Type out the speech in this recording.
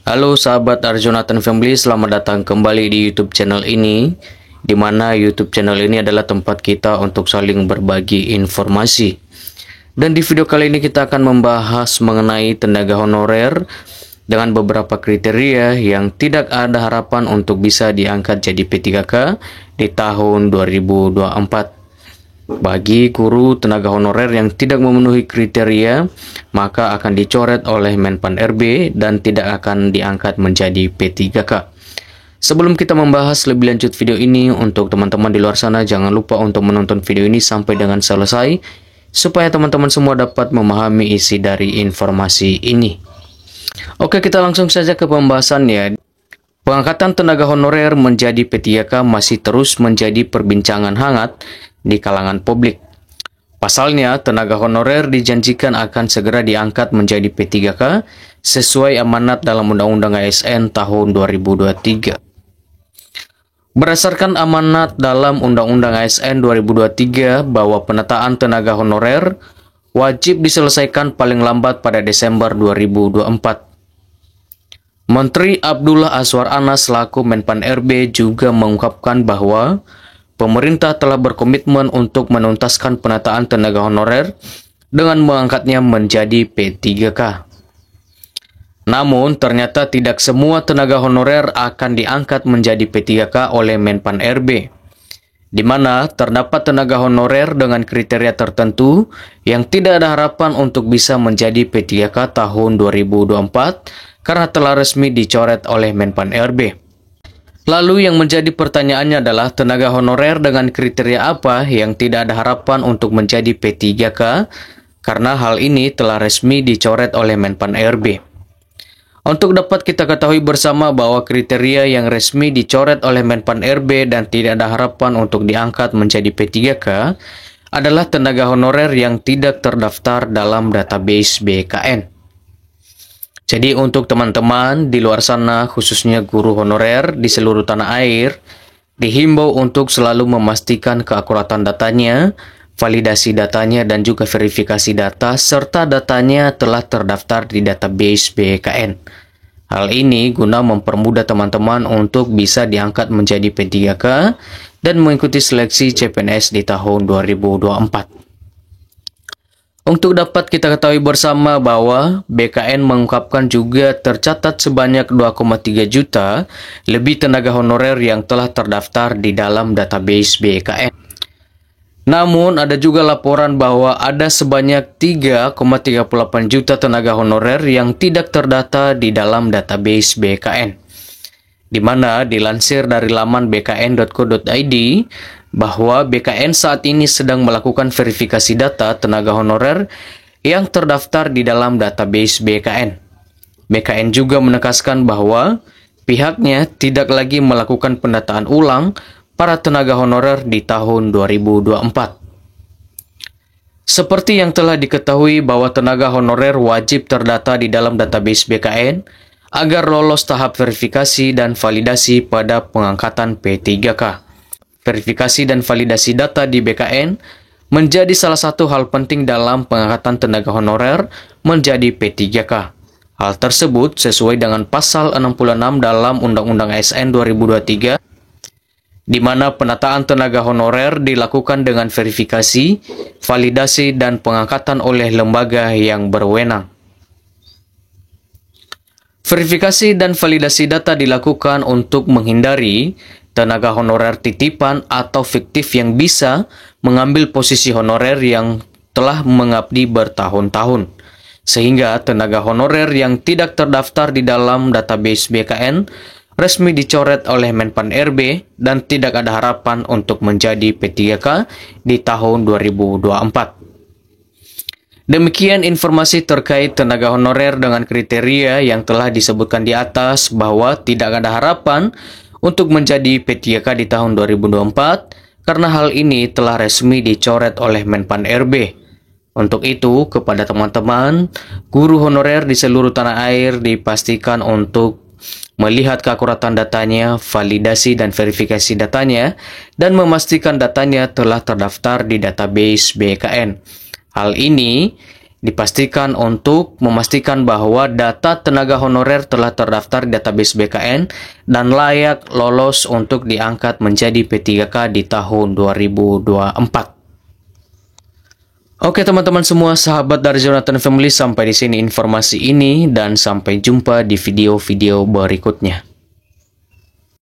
Halo sahabat Arjonatan Family, selamat datang kembali di YouTube channel ini, di mana YouTube channel ini adalah tempat kita untuk saling berbagi informasi. Dan di video kali ini kita akan membahas mengenai tenaga honorer dengan beberapa kriteria yang tidak ada harapan untuk bisa diangkat jadi P3K di tahun 2024. Bagi guru tenaga honorer yang tidak memenuhi kriteria, maka akan dicoret oleh Menpan RB dan tidak akan diangkat menjadi P3K. Sebelum kita membahas lebih lanjut video ini, untuk teman-teman di luar sana jangan lupa untuk menonton video ini sampai dengan selesai, supaya teman-teman semua dapat memahami isi dari informasi ini. Oke, kita langsung saja ke pembahasannya. Pengangkatan tenaga honorer menjadi P3K masih terus menjadi perbincangan hangat di kalangan publik. Pasalnya, tenaga honorer dijanjikan akan segera diangkat menjadi P3K sesuai amanat dalam Undang-Undang ASN tahun 2023. Berdasarkan amanat dalam Undang-Undang ASN 2023 bahwa penataan tenaga honorer wajib diselesaikan paling lambat pada Desember 2024. Menteri Abdullah Azwar Anas selaku Menpan RB juga mengungkapkan bahwa pemerintah telah berkomitmen untuk menuntaskan penataan tenaga honorer dengan mengangkatnya menjadi P3K. Namun, ternyata tidak semua tenaga honorer akan diangkat menjadi P3K oleh Menpan RB, di mana terdapat tenaga honorer dengan kriteria tertentu yang tidak ada harapan untuk bisa menjadi P3K tahun 2024 karena telah resmi dicoret oleh Menpan RB. Lalu yang menjadi pertanyaannya adalah tenaga honorer dengan kriteria apa yang tidak ada harapan untuk menjadi P3K karena hal ini telah resmi dicoret oleh Menpan RB. Untuk dapat kita ketahui bersama bahwa kriteria yang resmi dicoret oleh Menpan RB dan tidak ada harapan untuk diangkat menjadi P3K adalah tenaga honorer yang tidak terdaftar dalam database BKN. Jadi untuk teman-teman di luar sana, khususnya guru honorer di seluruh tanah air, dihimbau untuk selalu memastikan keakuratan datanya, validasi datanya, dan juga verifikasi data, serta datanya telah terdaftar di database BKN. Hal ini guna mempermudah teman-teman untuk bisa diangkat menjadi P3K dan mengikuti seleksi CPNS di tahun 2024. Untuk dapat kita ketahui bersama bahwa BKN mengungkapkan juga tercatat sebanyak 2,3 juta lebih tenaga honorer yang telah terdaftar di dalam database BKN. Namun ada juga laporan bahwa ada sebanyak 3,38 juta tenaga honorer yang tidak terdata di dalam database BKN. Di mana dilansir dari laman bkn.co.id bahwa BKN saat ini sedang melakukan verifikasi data tenaga honorer yang terdaftar di dalam database BKN. BKN juga menegaskan bahwa pihaknya tidak lagi melakukan pendataan ulang para tenaga honorer di tahun 2024. Seperti yang telah diketahui bahwa tenaga honorer wajib terdata di dalam database BKN agar lolos tahap verifikasi dan validasi pada pengangkatan P3K. Verifikasi dan validasi data di BKN menjadi salah satu hal penting dalam pengangkatan tenaga honorer menjadi P3K. Hal tersebut sesuai dengan pasal 66 dalam Undang-Undang ASN 2023, di mana penataan tenaga honorer dilakukan dengan verifikasi, validasi, dan pengangkatan oleh lembaga yang berwenang. Verifikasi dan validasi data dilakukan untuk menghindari tenaga honorer titipan atau fiktif yang bisa mengambil posisi honorer yang telah mengabdi bertahun-tahun. Sehingga tenaga honorer yang tidak terdaftar di dalam database BKN resmi dicoret oleh Menpan RB dan tidak ada harapan untuk menjadi P3K di tahun 2024. Demikian informasi terkait tenaga honorer dengan kriteria yang telah disebutkan di atas bahwa tidak ada harapan untuk menjadi P3K di tahun 2024 karena hal ini telah resmi dicoret oleh Menpan RB. Untuk itu, kepada teman-teman guru honorer di seluruh tanah air dipastikan untuk melihat keakuratan datanya, validasi dan verifikasi datanya, dan memastikan datanya telah terdaftar di database BKN. Hal ini dipastikan untuk memastikan bahwa data tenaga honorer telah terdaftar di database BKN dan layak lolos untuk diangkat menjadi P3K di tahun 2024. Oke teman-teman semua, sahabat dari Jonathan Family, sampai di sini informasi ini dan sampai jumpa di video-video berikutnya.